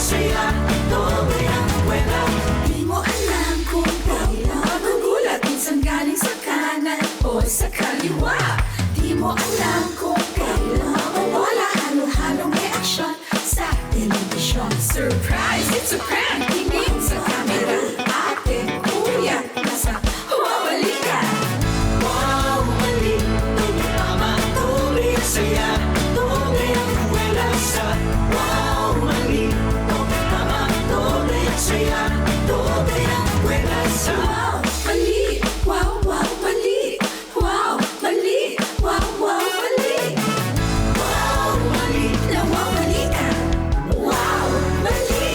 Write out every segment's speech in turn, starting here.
saya, tuloy ang kwela. Di mo alam kung kailan magugulat, minsan galing sa kanan o sa kaliwa. Di mo alam kung kailan mawawala, halo-halong reaksyon sa telebisyon. Surprise, it's a prank, tingin sa camera. Ate, kuya, nasa wawali ka. Wow, mali, tama, tuloy ang saya, tuloy ang kwela sa wow, mali, tama, tuloy ang saya, tuloy ang kwela sa wow, mali, wow, wow, mali, wow, mali, wow, wow, mali, wow, mali, nawawali ka, wow, mali.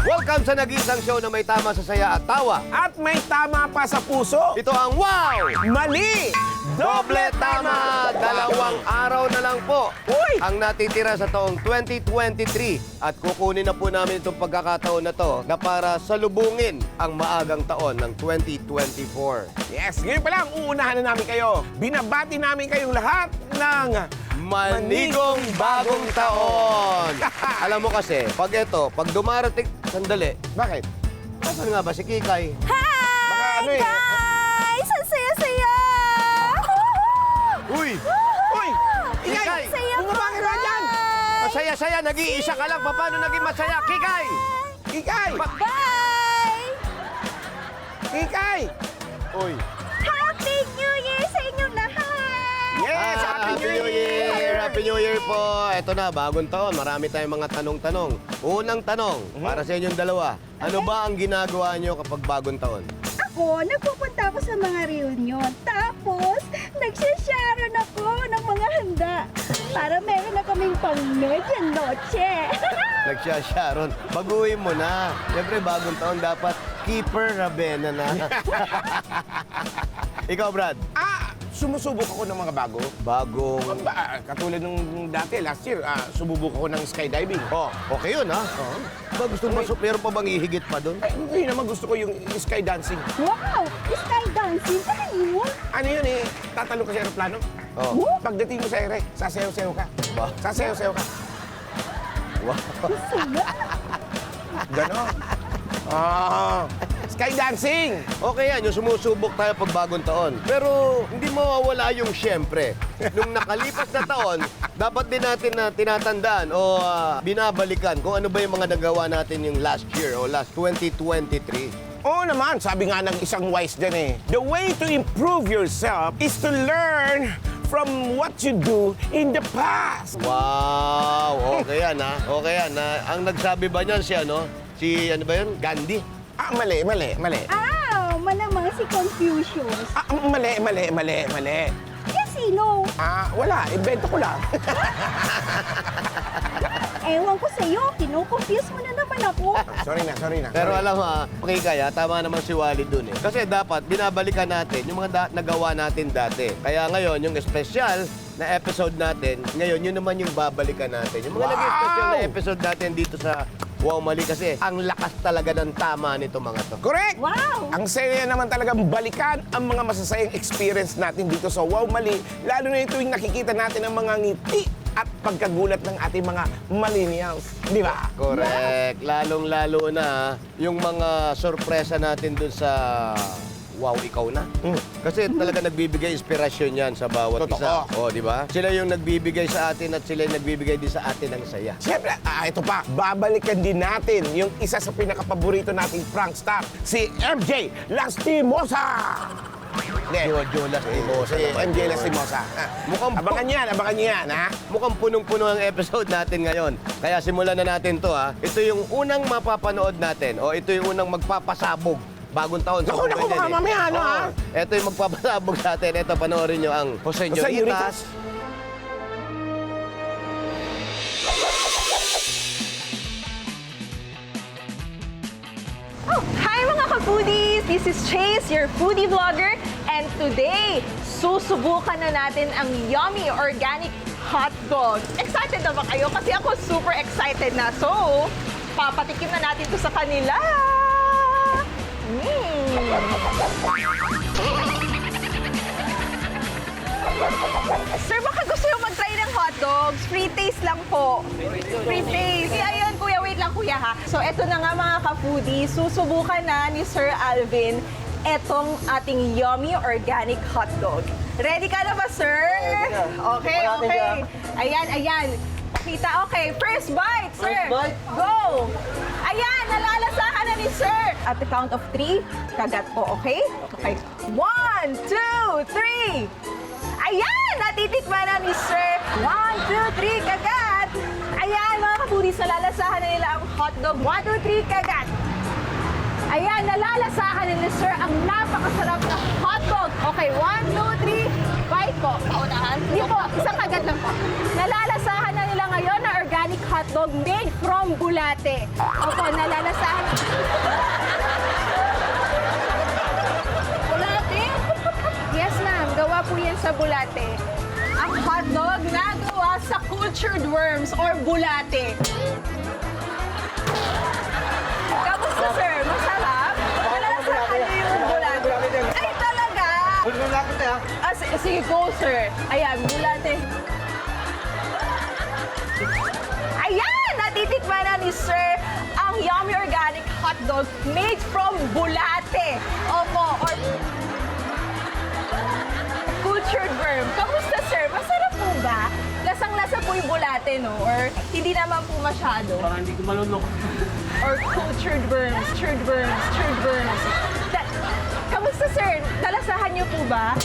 Welcome sa nag-iisang show na may tama sa saya at tawa. At may tama pa sa puso. Ito ang Wow! Mali! Doble tama! Dalawang araw na lang po Uy! ang natitira sa taong 2023. At kukunin na po namin itong pagkakataon na to na para salubungin ang maagang taon ng 2024. Yes, ngayon pa lang, uunahan na namin kayo. Binabati namin kayong lahat ng Manigong bagong taon! Alam mo kasi, pag dumarating, sandali, Bakit? asan nga ba si Kikay? Baka ano eh. Guys! Ang saya-saya! Uy! Uy! Ingay! Kikay! Saya Bumaba ka nga dyan! Masaya-saya, nag-iisa ka lang. Paano naging masaya? Kikay! Kikay! Bye! Kikay! Uy! Happy New Year sa inyong lahat! Yes! Happy New Year! Happy New Year po! Ito na, bagong taon. Marami tayong mga tanong-tanong. Unang tanong, para sa inyong dalawa. Ano ba ang ginagawa nyo kapag bagong taon? Ako, nagpupunta ako sa mga reunion. Tapos, nagsasharon ako ng mga handa. Para meron na kaming pang medianoche. Nagsya-Sharon. Baguhin mo na. Siyempre, bagong taon dapat keeper Rabena na. Ikaw, Brad. Sumusubok ako ng mga bago. Bagong... Katulad nung dati, last year, sumubok ako ng skydiving. Oh, okay yun, ha? Ba, gusto mo meron pa bang ihigit pa doon? Eh, hindi naman gusto ko yung sky dancing. Wow! Sky dancing! Ano? Ano yun eh? Tatalo ka sa aeroplano? Oh. Pagdating mo sa ere, sasayaw-sayaw ka. Ba? Sasayaw-sayaw ka. Wow. Ganon. Sky dancing! Okay yan, yung sumusubok tayo pag bagong taon. Pero hindi mawawala yung siyempre. Nung nakalipas na taon, dapat din natin na tinatandaan o binabalikan kung ano ba yung mga nagawa natin yung last year o last 2023. Oo naman, sabi nga ng isang wise dyan eh. The way to improve yourself is to learn from what you do in the past. Wow! Okay yan, ha? Okay yan, ha? Ang nagsabi ba niyan si ano? Si ano ba yun? Gandhi? Mali. Malamang si Confucius. Mali. Sino? Wala. Invento ko lang. Ewan ko sa'yo, kino-confuse mo na naman ako. Sorry na. Pero alam mo, okay kaya, tama naman si Wally dun eh. Kasi dapat binabalikan natin yung mga nagawa natin dati. Kaya ngayon, yung special na episode natin, ngayon yun naman yung babalikan natin. Yung mga Wow! naging special na episode natin dito sa Wow Mali kasi ang lakas talaga ng tama nito mga to. Correct! Wow! Ang saya naman talagang balikan ang mga masasayang experience natin dito sa Wow Mali. Lalo na ito yung nakikita natin ang mga ngiti at pagkagulat ng ating mga millennials. Di ba? Correct. Lalong-lalo na yung mga sorpresa natin dun sa Wow, ikaw na. Kasi talaga nagbibigay inspirasyon yan sa bawat Totoo. isa. O, di ba? Sila yung nagbibigay sa atin at sila yung nagbibigay din sa atin ng saya. Siyempre, ito pa, babalikan din natin yung isa sa pinakapaborito nating prankster, si MJ Lastimosa! Jojo Lastimosa Si naman MJ yun. Lastimosa. Mukhang Abangan niyo yan, ha? Mukhang punong-puno ang episode natin ngayon. Kaya simulan na natin to, ha. Ito yung unang mapapanood natin. O ito yung unang magpapasabog. Bagong taon. Naku, baka mamaya, ano, ha? Ito yung magpapasabog sa atin. Ito, panoorin nyo ang Jose Señoritas. Hi mga ka-foodies! This is Chase, your foodie vlogger. And today, susubukan na natin ang yummy organic hot dog. Excited na ba kayo? Kasi ako super excited na. So, papatikim na natin to sa kanila. Sir, baka gusto nyo mag-try ng hotdogs. Free taste lang po. Free taste. Ayun, kuya, wait lang, kuya, ha. So, eto na nga, mga ka-foodie. Susubukan na ni Sir Alvin etong ating yummy organic hotdog. Ready ka na ba, sir? Okay, okay. Ayan, ayan. Pakita, okay. First bite, sir. First bite? Go! Ayan, nalalasahan na ni sir. At the count of 3, kagat po, okay? Okay. 1, 2, 3. Ayan, natitikman na ni sir. 1, 2, 3, kagat. Ayan, mga kapulis, nalalasahan na nila ang hotdog. 1, 2, 3, kagat. Ayan, nalalasahan ni sir ang napakasarap na hotdog. Okay, 1, 2, 3, bite po. Paunahan? Hindi po, isang kagat lang po. Nalalasahan na nila ngayon na organic hotdog made from bulate. Opo, nalalasahan. Bulate? Yes, ma'am. Gawa po yan sa bulate. Ang hotdog na gawa sa cultured worms or bulate. Kamusta, sir? Masarap? Nalalasahan niyo yung bulate. Ay, talaga? Sige, go, sir. Ayan, bulate. Ayan! Natitikman na ni sir ang yummy organic hotdog made from bulate. Opo, or cultured worm. Kamusta, sir? Masarap po ba? Lasang-lasa po yung bulate, no? Or hindi naman po masyado? Parang hindi ko malunok. Or cultured worms, cured worms, cured worms. Kamusta, sir? Nalasahan niyo po ba?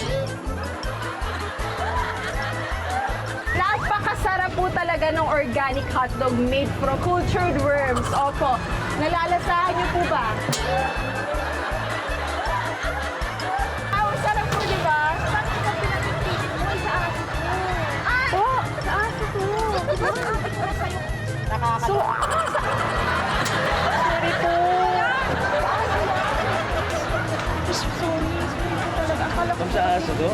Napakasarap po talaga ng organic hotdog made from cultured worms. Opo. Nalalasahan niyo po ba? Ang sarap po, di ba? Bakit ka pinag-itigit mo sa aso ko? Ay! Po, sa aso ko. So, sorry po. Sorry po talaga. Akala ko Sa aso ko?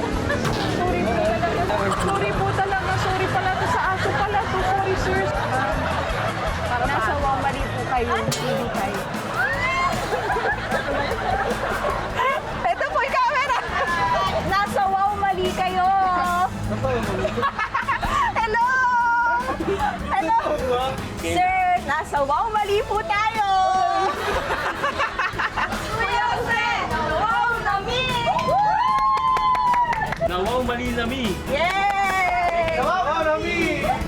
sorry po talaga. Sorry po talaga. Sorry pala to sa aso pala to. Sorry, sir. Nasa Wamali po kayo. Hindi kayo. Ito po yung camera. Nasa Wamali kayo. Hello! Hello! Sir, nasa Wamali po tayo. Kuya Jose, wow, nami! Nawaw, mali na mi. Yay!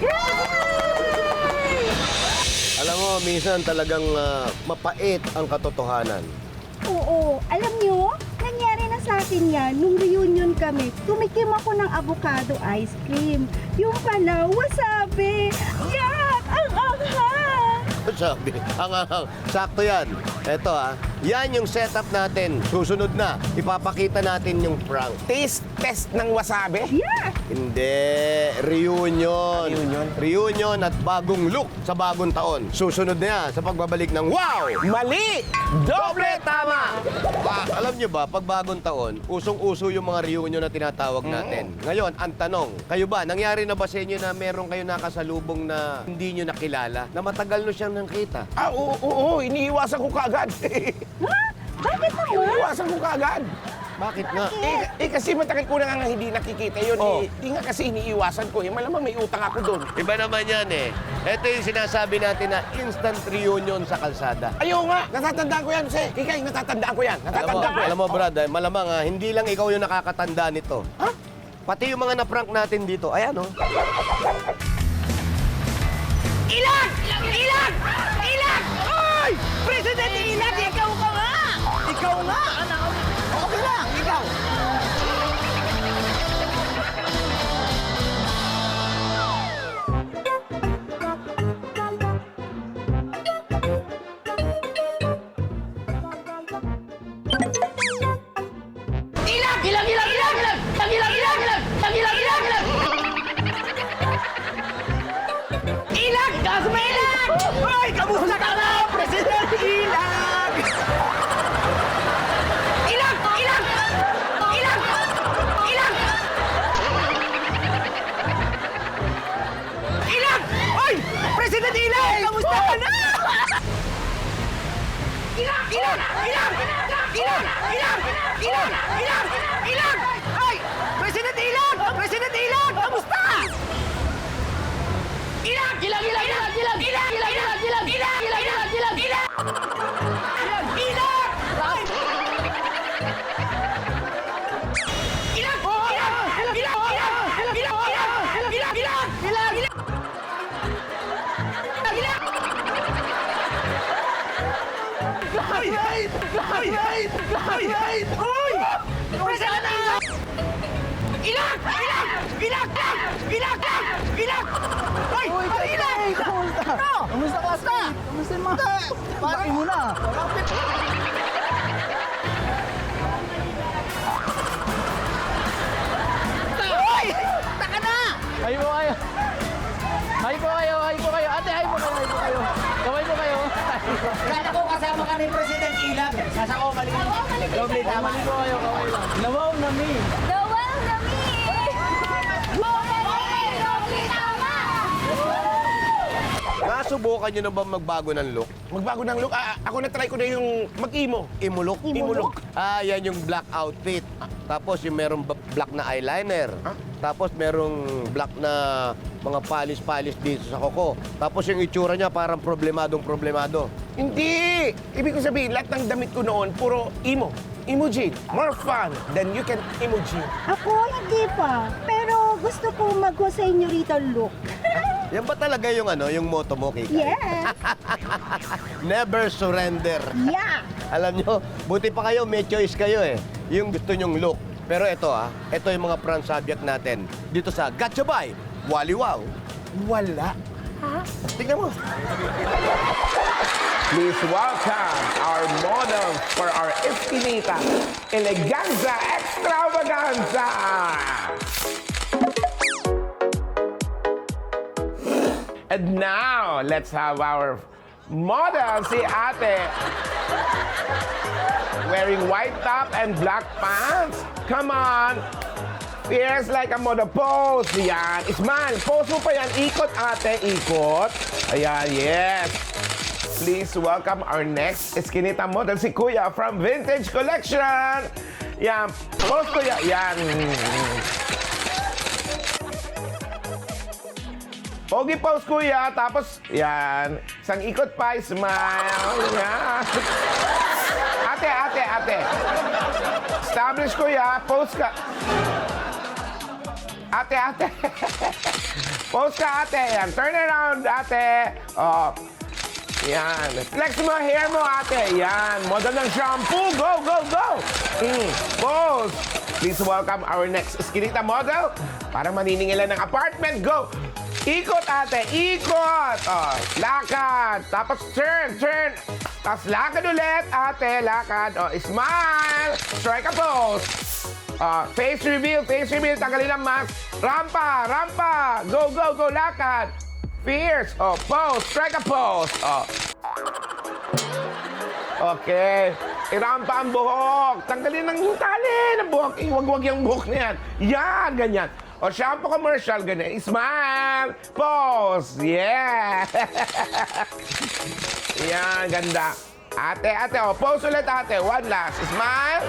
Yay! Alam mo, minsan talagang mapait ang katotohanan. Oo, alam nyo, nangyari na sa akin yan. Nung reunion kami, tumikim ako ng avocado ice cream. Yung pala, wasabi. Yak! Ang anghang! Sabi, sakto yan. Eto yan yung setup natin. Susunod na, ipapakita natin yung prank. Taste test ng wasabi? Yeah! Hindi, reunion. Reunion? Reunion at bagong look sa bagong taon. Susunod na yan sa pagbabalik ng Wow! Mali! Doble tama! Alam nyo ba, pag bagong taon, usong-uso yung mga reunion na tinatawag natin. Ngayon, ang tanong, kayo ba, nangyari na ba sa inyo na meron kayo nakasalubong na hindi nyo nakilala, na matagal nyo siyang nakita? Oo, iniiwasan ko kaagad. Ha? Bakit naman? Iniiwasan ko kaagad. Bakit nga? Kasi matagal ko na nga hindi nakikita yun. Di nga kasi iniiwasan ko. Malamang may utang ako doon. Iba naman yan eh. Ito yung sinasabi natin na instant reunion sa kalsada. Ayaw nga, natatandaan ko yan, Jose. Ikay, natatandaan ko yan. Natatandaan ko yan. Alam mo, Brad, malamang hindi lang ikaw yung nakakatanda nito. Ha? Pati yung mga na-prank natin dito. Ayan, oh. Ilan! Ilan! Ilan! Ay! President Ilan, ikaw ka nga! Ikaw nga! Okay lang, ikaw! Ilan! Ilan! Ilan! Ilan! Ilan! Ilan! Ilan! Ilan! Ilan! Ilan! Ilan! Gas mo Ilan! Ay! Kamusta ka na? President Ilan! Ilan! Ilan! Ilan! Ilan! Ilan! Ay! President Ilan! Kamusta ka na? Ilan! Ilan! Ilan! Ilan! Ilan! Ilan! Ilan! Ilan! Ay! President Ilan! President Ilag! Kamusta? Ilag! Ilag! Ilag! Ilag! Ilag! Ilag! Ilag! Ilag! Ilag! Ilag! Ilag! Ilag! Ilag! Ilag! Ilag! Ay! Ilag! Ilag! Ilag! Ilag! Ilag! Ilag! Ilag! Ilag! Ilag! Ilag! Wait! Wait! Wait! Wait! Hoy! President Ilag! Ilag! Ilag! Ilag! Ilag! Ilag! Hoy! Ilag! Kamusta? Kamusta, classmate? Kamusta mo? Bakit mo na? Hoy! Taka na! Hay po kayo. Hay po kayo, hay po kayo. Ate, hay po kayo, hay po kayo. Kamay po kayo. Kala ko kasama ka ni President Ilag. Sasako mali. Doble tama. Kamay po kayo, kamay lang. Nawaw na me. Nawal na mi! Nasubukan nyo na ba magbago ng look? Magbago ng look. Ako na-try ko na yung mag-imo. Imulok? Imulok. Yan yung black outfit. Tapos yung merong black na eyeliner. Tapos merong black na mga palis-palis dito sa koko. Tapos yung itsura niya parang problemadong-problemado. Hindi! Ibig ko sabihin, lahat ng damit ko noon, puro emo. Emo jean. More fun than you can emo jean. Ako, hindi pa. Pero gusto ko mag-Jose Señorita look. Yan ba talaga yung yung motto mo, Kika? Yes! Never surrender. Yeah! Alam nyo, buti pa kayo, may choice kayo eh. Yung gusto nyong look. Pero ito ito yung mga brand subject natin dito sa Gatchabay, Wally Wow. Wala. Tingnan mo. Please welcome our model for our Eskinita Eleganza Extravaganza! And now, let's have our model, si Ate. Wearing white top and black pants. Come on. Fierce like a model. Pose. Yan. Isman, pose mo pa yan. Ikot, ate. Ikot. Ayan, yes. Please welcome our next Eskinita model, si Kuya from Vintage Collection. Yan. Pose, Kuya. Yan. Pogi pose, Kuya. Tapos, yan. Isang ikot pa. Smile. Yan. Ate, ate, ate. Establish, Kuya. Pose ka. Ate, ate. Pose ka, ate. Yan. Turn around, ate. Oh. Yan. Flex mo hair mo, ate. Yan. Model ng shampoo. Go, go, go. Pose. Please welcome our next Eskinita model. Parang maniningilan ng apartment. Go. Ikot, ate. Ikot. Oh, lakad. Tapos turn, turn. Tapos lakad ulit, ate. Lakad. Oh, smile. Strike a pose. Face reveal, face reveal. Tanggalin ang mask. Rampa, rampa. Go, go, go. Lakad. Fierce. Oh, pose. Strike a pose. Oh. Okay. Irampa ang buhok. Tanggalin ang tali ng buhok. Iwag-wag yung buhok na yan. Yan, ganyan. O, shampoo commercial, ganyan. Smile. Pose. Yeah. Yan, ganda. Ate, ate, o, pose ulit, ate. One last. Smile.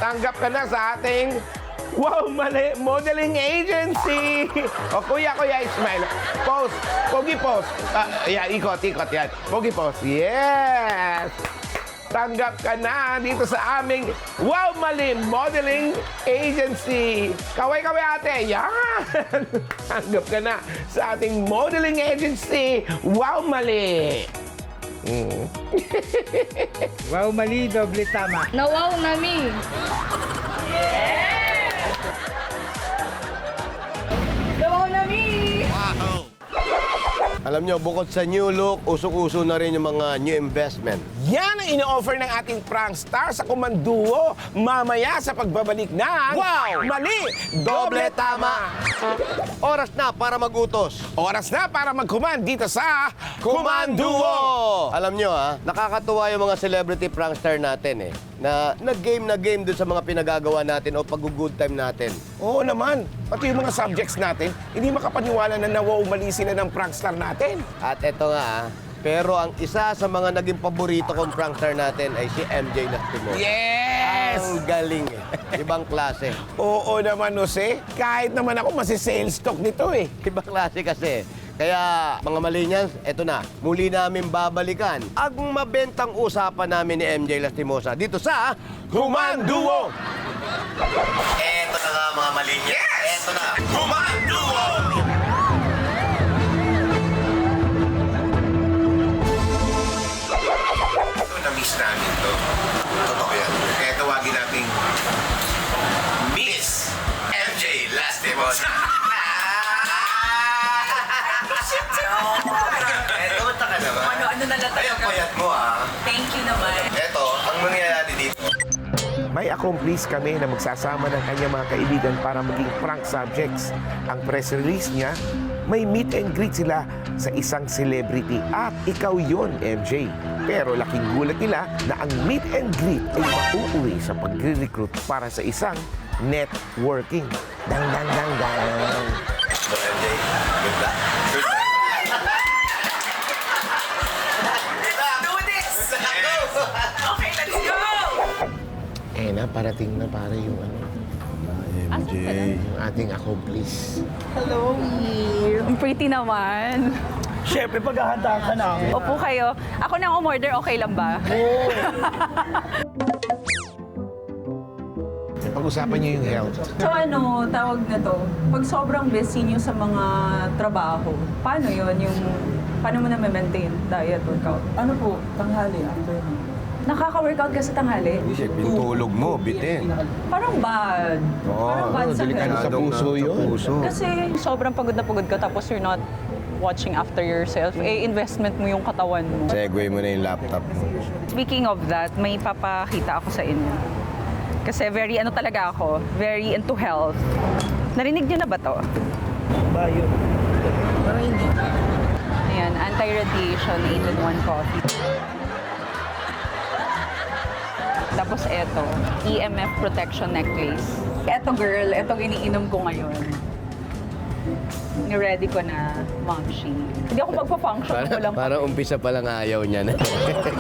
Tanggap ka na sa ating Wow Mali Modeling Agency. O, kuya, kuya, smile. Pose. Pogi pose. Yeah, ikot, ikot, yan. Pogi pose. Yes. Tanggap ka na dito sa aming Wow Mali Modeling Agency. Kaway-kaway, ate. Yan. Tanggap ka na sa ating modeling agency, Wow Mali. Wow, mali, doble tama. Nawaw na mi. Nawaw na mi. Alam nyo, bukod sa new look, usok-uso na rin yung mga new investment. Yan ang ino-offer ng ating prank star sa Kumanduo mamaya sa pagbabalik ng Wow! Mali! Doble tama! Oras na para magutos. Oras na para mag-command dito sa Kumanduo! Alam nyo nakakatuwa yung mga celebrity prankster natin na nag-game dun sa mga pinagagawa natin o pag-good time natin. Oo naman. Pati yung mga subjects natin, hindi makapaniwala na nawawmali sila ng prankster natin. At eto nga pero ang isa sa mga naging paborito kong prankster natin ay si MJ Lastimoso. Yeah! Yes! Ang galing eh. Ibang klase. Oo naman, Jose. Kahit naman ako masi-sales talk nito eh. Ibang klase kasi. Kaya, mga Malinyans, eto na. Muli namin babalikan ang mabentang usapan namin ni MJ Lastimosa dito sa Humanduo! Eto na nga mga Malinyans. Eto na. Humanduo! Ito, na-miss namin to. Totoo yan. Kaya tawagin natin Miss MJ Lastimosa. Eto, basta ka naman. Ano na lang Ay, ang payat mo ah. Thank you naman. Eto, ang nangyayari dito. May accomplice kami na magsasama ng kanyang mga kaibigan para maging prank subjects. Ang press release niya, may meet and greet sila sa isang celebrity at ikaw yon MJ. Pero laking gulat nila na ang meet and greet ay mauuwi sa pagre-recruit para sa isang networking. Dang, dang, dang, dang. So, MJ, good luck. Do this! Okay, let's go! Eh na, parating na pare yung ano, MJ. yung ating accomplice. Ang pretty naman. Siyempre, paghahanda ka namin. Opo kayo. Ako nang umorder, okay lang ba? Pag-usapan niyo yung health. So ano, tawag na to, pag sobrang busy niyo sa mga trabaho, paano yun? Paano mo na-maintain diet, workout? Ano po, tanghali, after nun. Nakaka-workout ka sa tanghali? Yung tulog mo, bitin. Parang bad. Parang bad sa delikado health. sa puso yun. Kasi sobrang pagod na pagod ka tapos you're not watching after yourself, investment mo yung katawan mo. Segway mo na yung laptop mo. Speaking of that, may papakita ako sa inyo. Kasi very talaga ako, very into health. Narinig niyo na ba to? Ba yun? Parang hindi. Ayan, anti-radiation 8-in-1 coffee. Tapos eto, EMF protection necklace. Eto girl, etong iniinom ko ngayon. Ni-ready ko na, Momshi. Hindi ako magpa-function kung walang Para umpisa pa lang ayaw niya na. necklace.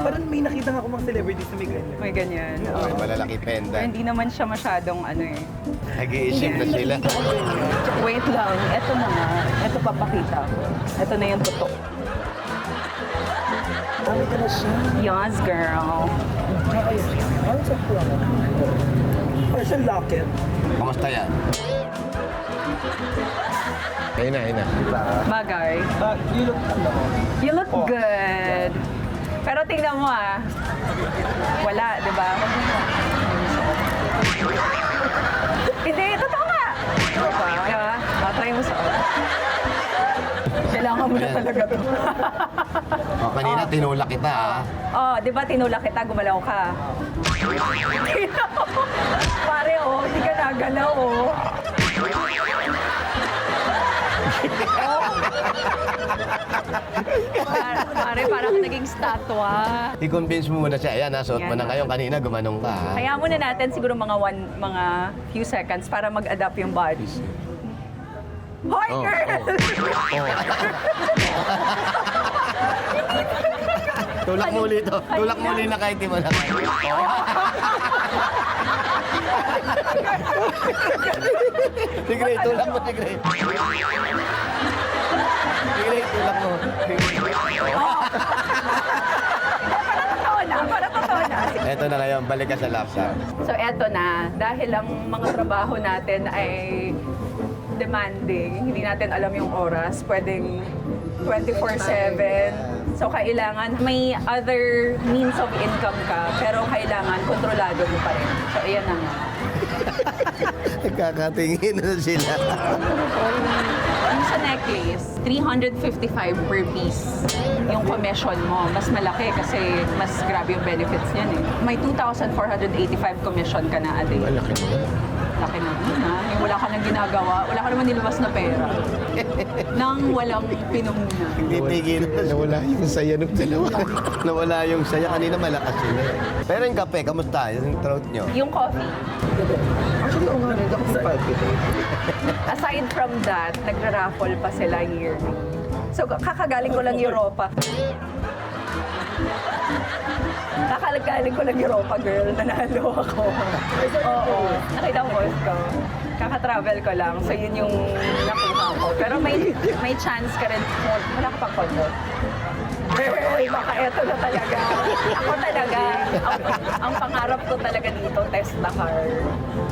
Parang may nakita nga ako mga celebrities na may ganyan. May ganyan. oo. May malalaki Pero pendant. hindi naman siya masyadong Nag-iisip na sila. Wait lang, eto na nga. Eto papakita ko. Eto na yung tutok. Dami ka na siya. Yes, girl. Ayos. Parang sa kulang. Parang siyang locket. Kamusta yan? Ayun na. Bagay. You look You look good. Pero tingnan mo wala, di ba? Hindi, totoo nga. Di ba? Try mo sa Kailangan mo na talaga to. Kanina tinulak kita ah. Oh, di ba tinulak kita, gumalaw ka. Pare, hindi ka nagalaw, Pare, parang naging statwa. I-convince mo muna siya. Ayan, nasuot mo Yan. na ngayon. Kanina gumanong ka ha. Kaya muna natin siguro mga few seconds para mag-adapt yung body. Hoy, girl! Tulak mo ulit to. Tulak mo ulit na kahit di mo na. Si Gray, tulak mo si Gray. Si Gray, tulak mo. Para totoo na. Eto na ngayon, balik ka sa laptop. So eto na, dahil ang mga trabaho natin ay demanding, hindi natin alam yung oras, pwedeng 24/7. So kailangan may other means of income ka, pero kailangan kontrolado mo pa rin. So ayan na nga. Nagkakatingin na sila. Yung sa necklace, 355 per piece yung commission mo. Mas malaki kasi mas grabe yung benefits niyan eh. May 2,485 commission ka na a day. Malaki mo. Laki na yung wala ka nang ginagawa, wala ka naman nilabas na pera. Nang walang pinunguna. Titigil na siya. Nawala yung saya ng dalawa. Nawala yung saya. Kanina malakas sila. Pero yung kape, kamusta? Yung throat nyo? Yung coffee, Actually, oo nga, hindi ako sa palpit eh. aside from that, nagra-raffle pa sila yearly. So kakagaling ko lang Europa. Kakalagaling ko lang Europa girl, nanalo ako. Oo, nakita mo post ko. Kaka-travel ko lang, so yun yung nakuha ko. Pero may chance ka rin, wala ka pang kondo. Ay, baka eto na talaga. Ako talaga, ang pangarap ko talaga dito, test the car.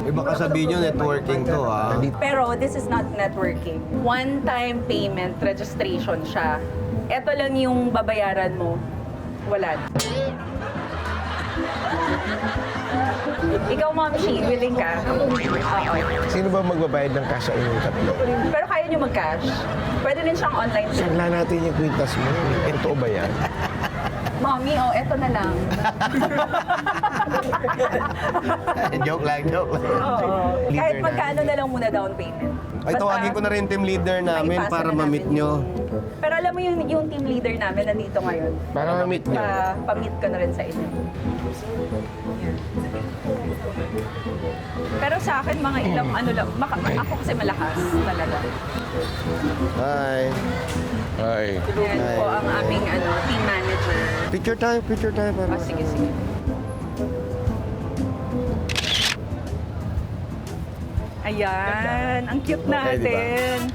Iba ka sabihin nyo, networking to ha. Pero this is not networking. One-time payment registration siya. Ito lang yung babayaran mo. Wala. Ikaw, Ma'am Shi, willing ka? Oo. Sino ba magbabayad ng cash sa inyong tatlo? Pero kaya nyo mag-cash? Pwede din siyang online. Sagla natin yung kwintas mo. Totoo ba yan? Mommy, eto na lang. Joke lang. Oo. Kahit magkano na lang muna down payment. Ay, tawagin ko na rin team leader namin maipasa para na ma-meet namin nyo. Pero alam mo yung team leader namin nandito ngayon. Para ma-meet niyo. Pa-meet ko na rin sa inyo. Pero sa akin, mga ilang ano lang, ako kasi malakas talaga. Hi. Ay. Yan po ang aming team manager. Picture tayo. Para. Sige. Ayan, ang cute Okay, diba? natin.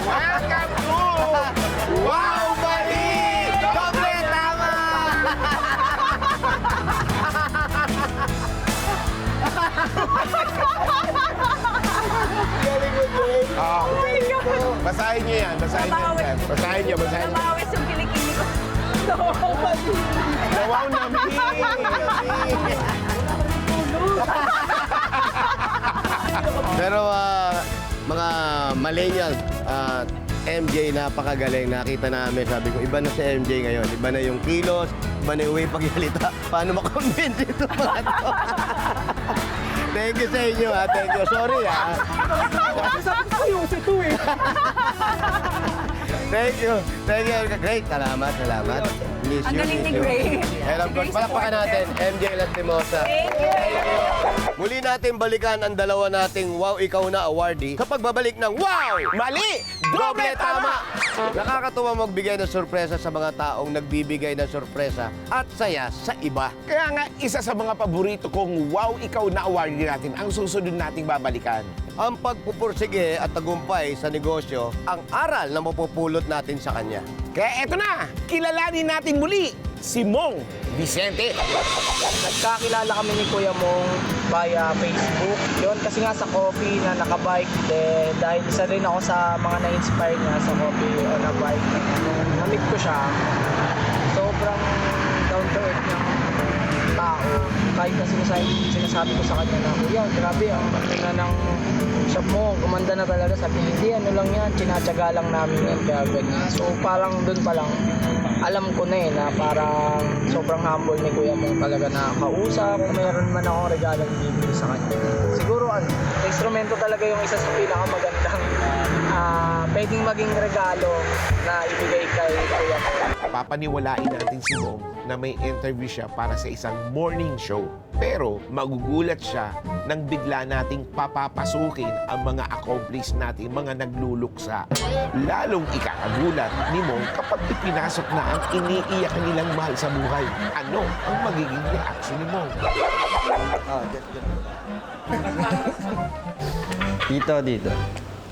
Welcome to Wow Mali! Doble tama! Oh my God! Basahin niyo yan. Basahin niyo. Namawis yung kilikili ko. Wow namin! Pero mga millennials, MJ napakagaling. Nakita namin, sabi ko, iba na si MJ ngayon. Iba na yung kilos, iba na yung way pagsalita. Paano makonvince ito mga to? Thank you sa inyo ha. Thank you. Sorry ha. Thank you. Great. Salamat. Miss Ang you. galing ni miss you. Gray. And of course, palakpakan natin, MJ Lastimosa. Thank you. Muli natin balikan ang dalawa nating Wow Ikaw Na awardee sa pagbabalik ng Wow! Mali! Doble tama! Nakakatuwa magbigay ng sorpresa sa mga taong nagbibigay ng sorpresa at saya sa iba. Kaya nga, isa sa mga paborito kong Wow Ikaw Na award natin ang susunod nating babalikan. Ang pagpupursige at tagumpay sa negosyo, ang aral na mapupulot natin sa kanya. Kaya eto na, kilalanin natin muli si Mong Vicente. Nagkakilala kami ni Kuya Mong via Facebook. Yun, kasi nga sa coffee na nakabike. Dahil isa rin ako sa mga na-inspire niya sa coffee on a bike. Nung na-meet ko siya, sobrang down to earth niyang tao. Kahit na sinasabi ko sa kanya na, Kuya, grabe, ang na ng shop mo, gumanda na talaga. Sabi, hindi, ano lang yan, tinatsaga lang namin yan, kaya ganyan. So parang dun pa lang, alam ko na na parang sobrang humble ni Kuya Mong talaga na kausap. Kung mayroon man akong regalong bibili sa kanya. Siguro instrumento talaga yung isa sa pinakamagandang pwedeng maging regalo na ibigay kay Kuya Mong. Papaniwalain natin si Mong na may interview siya para sa isang morning show. Pero magugulat siya nang bigla nating papapasukin ang mga accomplice natin, mga nagluluksa. Lalong ikakagulat ni Mong kapag ipinasok na ang iniiyak nilang mahal sa buhay. Ano ang magiging reaction ni Mong? Dito.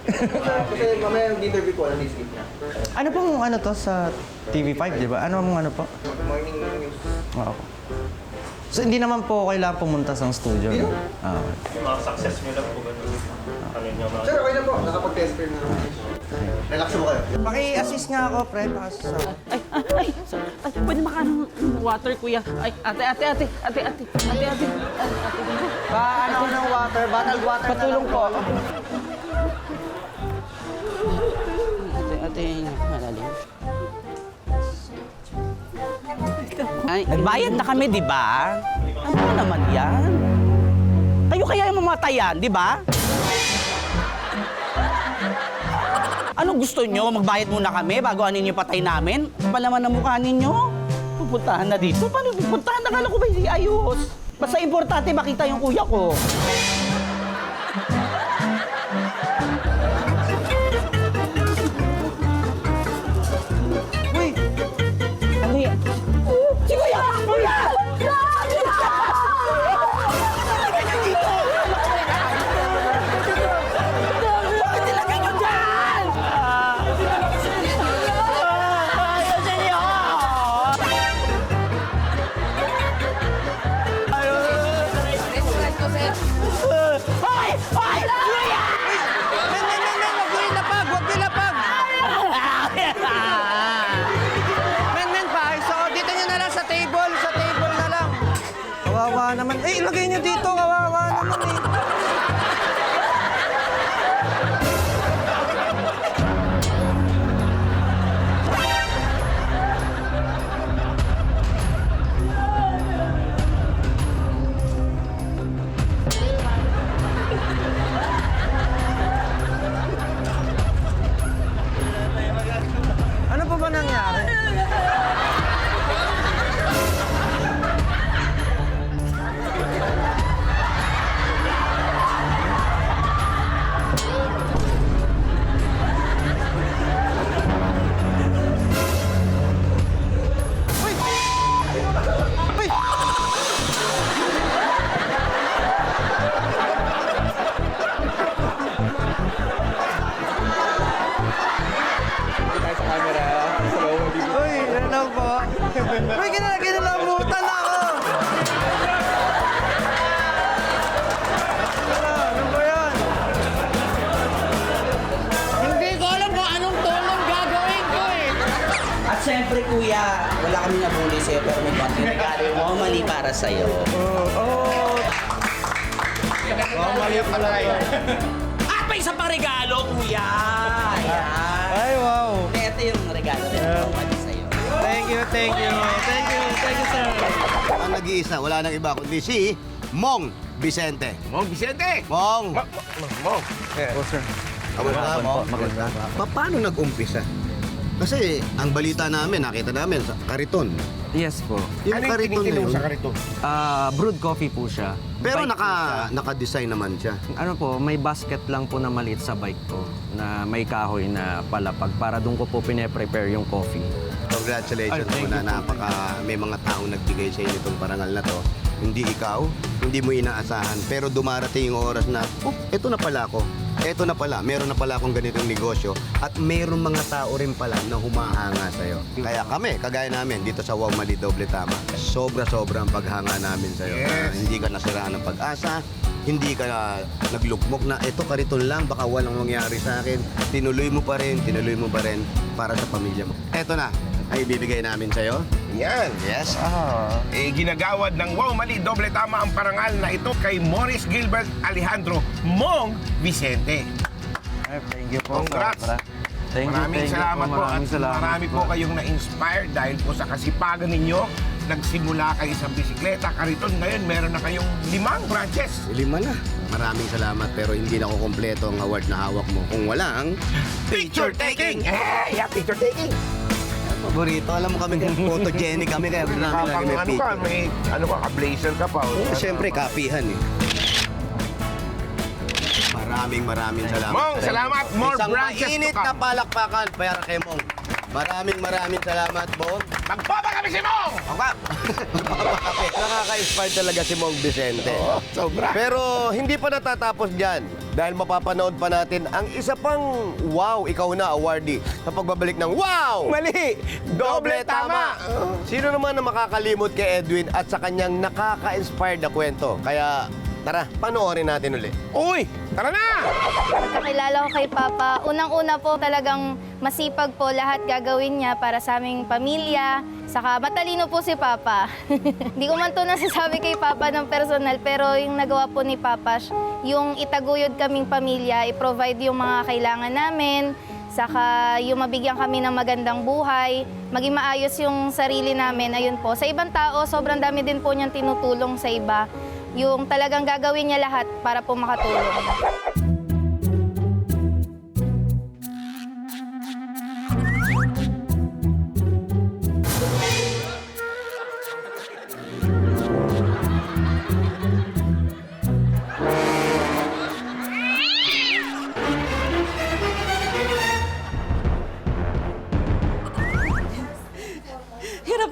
Kasi mamaya yung interview ko, alam skip niya. Ano pong ano to sa TV5, di ba? Ano po? Morning news. Oo. So, hindi naman po kailangan pumunta sa studio. No? Okay. Yung mga success nyo lang po ganun. Ano nyo mga... Sir, okay na po. Nakapag-tester na. Relax mo kayo. Paki-assist nga ako, pre. Ay, pwede makaano ng water, kuya. Ay, ate. Ano ng water? Bottled water Patulong na po lang ako. Ate, malalim. Ay, nagbayad na kami, di ba? Ano ba naman yan? Kayo kaya yung mamatayan, di ba? Ano gusto nyo? Magbayad muna kami bago anin yung patay namin? Palaman ang mukha ninyo? Pupuntahan na dito? Paano pupuntahan? Nakala ko ba hindi ayos? Basta importante makita yung kuya ko. May kinalamutan ako! Ano ba yan? Hindi ko alam kung anong tulong gagawin ko eh. At syempre kuya, wala kami nabuli sa'yo pero may konting regalo mo mali para sa'yo. Mali pala yun. At may isa pang regalo kuya! Ayan. Ay, wow! Ito yung regalo rin mo mali sa'yo. Thank you, sir. Ang nag-iisa, wala nang iba kundi si Mong Vicente. Mong Vicente! Mong! Mong! Oh, sir. Kamusta, Mong? Maganda. Paano nag-umpisa? Kasi ang balita namin, nakita namin sa Kariton. Yes po. Yung Kariton na yun. sa Kariton? Brewed coffee po siya. Pero Bike po siya. naka-design naman siya. Ano po, may basket lang po na maliit sa bike ko na may kahoy na palapag para doon ko po pine-prepare yung coffee. Congratulations Ay, thank muna. you po. May mga taong nagbigay sa inyo itong parangal na to. Hindi ikaw, hindi mo inaasahan. Pero dumarating yung oras na, eto na pala ako. Eto na pala, meron na pala akong ganitong negosyo. At meron mga tao rin pala na humahanga sa'yo. Kaya kami, kagaya namin, dito sa Wow Mali Doble Tama, sobra-sobra ang paghanga namin sa'yo. Yes. Hindi ka nasiraan ng pag-asa, hindi ka naglugmok na eto Kariton lang, baka walang mangyari sa akin. Tinuloy mo pa rin para sa pamilya mo. Eto na, ay ibibigay namin sa'yo. Yan. Yes. Ginagawad ng Wow Mali Doble Tama ang parangal na ito kay Morris Gilbert Alejandro Mong Vicente. Ay, thank you po. Congrats. Maraming salamat po at marami po kayong na-inspire dahil po sa kasipagan ninyo. Nagsimula kayo sa bisikleta, Kariton. Ngayon, meron na kayong 5 branches. 5 na. Maraming salamat pero hindi na ko kompleto ang award na hawak mo kung walang Picture taking! Yeah, picture taking! paborito. Alam mo kami kung photogenic kami kaya namin lagi may Ano ka, picture. blazer ka pa. Oo, siyempre, kapihan eh. Maraming salamat. Mong, salamat. More Isang branches to mainit come. na palakpakan para kay Mong. Maraming salamat, Mong. Magpapa kami si Mong! Nakaka-inspire talaga si Mong Vicente. Sobra. Pero hindi pa natatapos dyan dahil mapapanood pa natin ang isa pang Wow, ikaw na awardee sa pagbabalik ng Wow! Mali! Doble tama! Sino naman ang makakalimot kay Edwin at sa kanyang nakaka-inspired na kwento? Kaya tara, panoorin natin ulit. Uy! Tara na! Kakilala ko kay Papa. Unang-una po talagang masipag po lahat gagawin niya para sa aming pamilya. Saka matalino po si Papa. Hindi ko man to nasasabi kay Papa ng personal, pero yung nagawa po ni Papa, yung itaguyod kaming pamilya, i-provide yung mga kailangan namin, saka yung mabigyan kami ng magandang buhay, maging maayos yung sarili namin. Ayun po. Sa ibang tao, sobrang dami din po niyang tinutulong sa iba. Yung talagang gagawin niya lahat para po makatulong.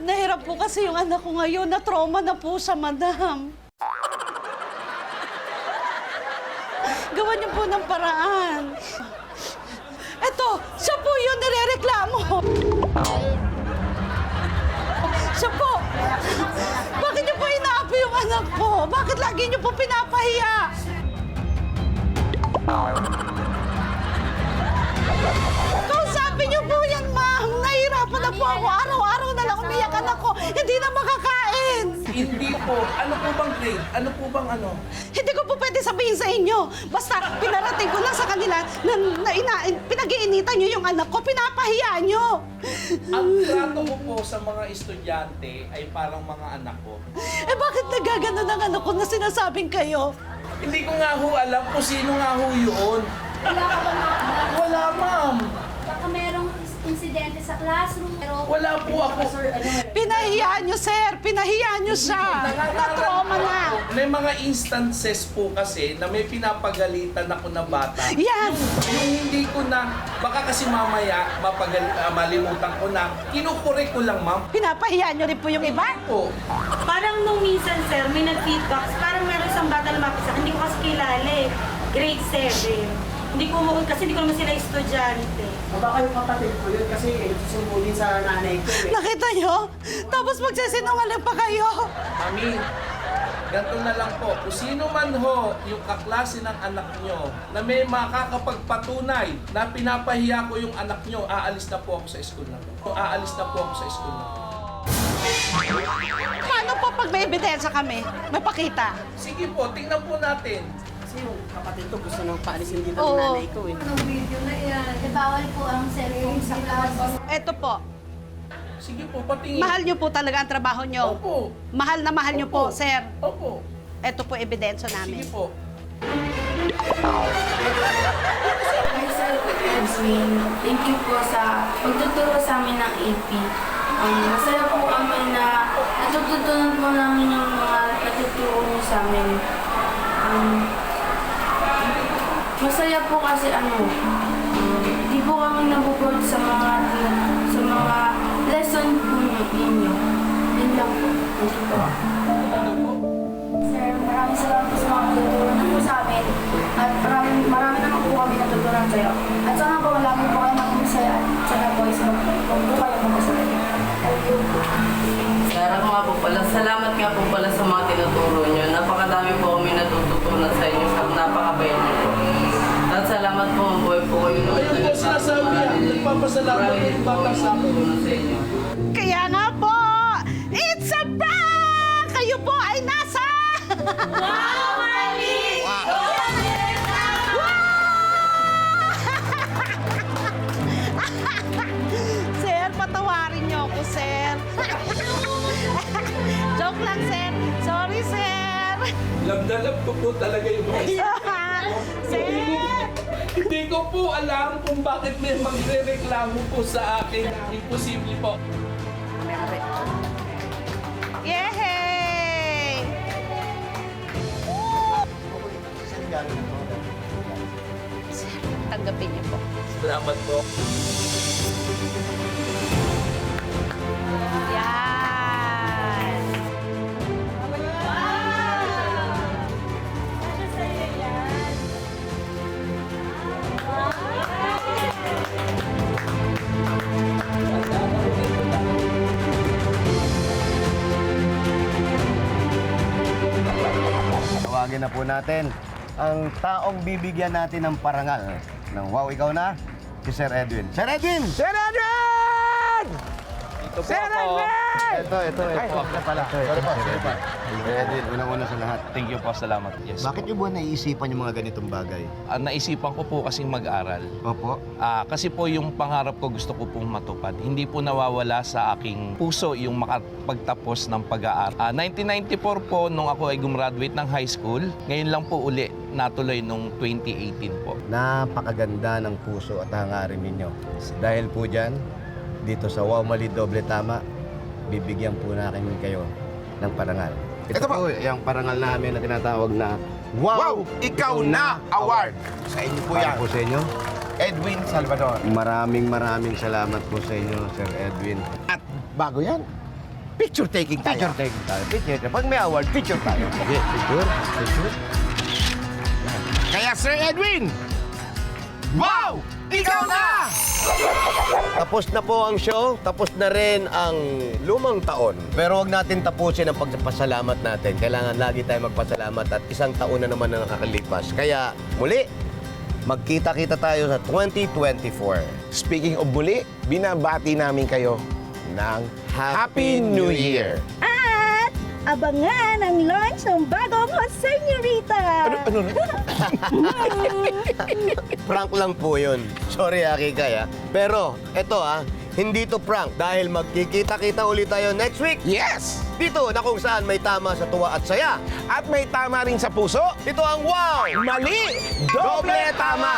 Hirap po kasi yung anak ko ngayon. Na-trauma na po sa madam. Gawan niyo po ng paraan. Eto, siya po yung nirereklamo. Siya po. Bakit niyo po inaapi yung anak ko? Bakit lagi niyo po pinapahiya? Kausapin niyo po yan, ma'am. Nahihirapan na po ako. Araw-araw na lang umiyak anak ko. Hindi na makakain. Hindi po. Ano po bang grade? Ano po bang ano? Hindi ko po pwede sabihin sa inyo. Basta pinarating ko lang sa kanila na pinag-iinitan nyo yung anak ko, pinapahiya nyo. Ang trato ko po sa mga estudyante ay parang mga anak ko. Eh bakit nagagano ng anak ko na sinasabing kayo? Hindi ko nga ho alam kung sino nga ho yun. Wala ka ba Wala, ma'am. Baka merong insidente sa classroom, pero... Wala po ako. Pinahiya nyo, sir. Pinahiya nyo siya. Na-trauma na. May mga instances po kasi na may pinapagalitan ako na bata. Yan. Yung hindi ko na, baka kasi mamaya malimutan ko na, kinukurek ko lang, ma'am. Pinapahiya nyo rin po yung iba? Po. Parang nung minsan, sir, may nag-feedback. Parang meron isang bata lumapit sa akin. Hindi ko kasi kilala eh. Grade 7. Hindi ko kasi hindi ko naman sila estudyante. Baka yung kapatid ko yun kasi susumbulin sa nanay ko eh. Nakita nyo? Tapos magsisinungaling pa kayo. Mami, ganito na lang po. Kung sino man ho yung kaklase ng anak nyo na may makakapagpatunay na pinapahiya ko yung anak nyo, aalis na po ako sa school na to. Aalis na po ako sa school na to. Paano po pag may ebidensya kami? May pakita? Sige po, tingnan po natin. Kasi yung kapatid ko gusto nang paalisin dito Oo. ng nanay ko eh. Video na yan. Bawal po ang cellphone sa class. Ito po. Sige po, patingin. Mahal nyo po talaga ang trabaho nyo. Opo. Mahal na mahal nyo po, sir. Opo. Ito po ebidensya namin. Sige po. Hi, Sir Edwin. Thank you po sa pagtuturo sa amin ng AP. Masaya po kami na natututunan po namin yung mga natuturo niyo sa amin. Masaya po kasi di po kami nabuboard sa mga lesson po ninyo. Yun lang po. Thank you po. Sir, maraming salamat po sa mga tuturuan po sa amin. At marami naman po kami natutunan sa'yo. At sana po lagi po kayo magmasaya. At sana po is huwag po kayo magmasaya. Thank you. Sarap nga po pala. Salamat nga po pala sa mga tinuturo nyo. Napakadami po kami natututunan sa inyo. Napakabait nyo po. At salamat po, mabuhay po kayo. Ayun po sinasabi yan. Nagpapasalamat yung bata sa amin. Kaya nga po, it's a prank! Kayo po ay nasa... Wow, Mali! Sir, patawarin niyo ako, sir. Joke lang, sir. Sorry, sir. Love ko po talaga yung mga Sir! Hindi ko po alam kung bakit may magre-reklamo po sa akin. Imposible po. Yay! Sir, tanggapin niyo po. Salamat po. Yan! Tawagin na po natin ang taong bibigyan natin ng parangal ng wow, ikaw na, si Sir Edwin. Sir Edwin! Sir Edwin! Ito po Sir ako. Edwin! Ito. Ito pala. Sorry pa. Sir Edwin, unang-una sa lahat. Thank you po, salamat. Yes. Bakit niyo ba naiisipan yung mga ganitong bagay? Naisipan ko po kasing mag-aral. Opo. Kasi po yung pangarap ko gusto ko pong matupad. Hindi po nawawala sa aking puso yung makapagtapos ng pag-aaral. 1994 po, nung ako ay gumraduate ng high school. Ngayon lang po uli natuloy nung 2018 po. Napakaganda ng puso at hangarin ninyo. Dahil po dyan, dito sa Wow Mali Doble Tama, bibigyan po namin kayo ng parangal. Ito po yung parangal namin na tinatawag na Wow! Ikaw na Award! Sa inyo po yan. Para po sa inyo. Edwin Salvador. Maraming salamat po sa inyo, Sir Edwin. At bago yan, picture taking tayo. Picture taking tayo. Picture. Pag may award, picture tayo. Okay, picture. Kaya Sir Edwin, wow! Ikaw na! Tapos na po ang show, tapos na rin ang lumang taon. Pero wag natin tapusin ang pagpasalamat natin. Kailangan lagi tayo magpasalamat at isang taon na naman na nakakalipas. Kaya muli, magkita-kita tayo sa 2024. Speaking of muli, binabati namin kayo ng Happy New Year! At abangan ang launch ng bagong Senorita! Ano? Prank lang po yun. Sorry, Kikay, ha. Pero, eto, hindi to prank dahil magkikita-kita ulit tayo next week. Yes! Dito na kung saan may tama sa tuwa at saya. At may tama rin sa puso. Ito ang Wow! Mali! Doble tama!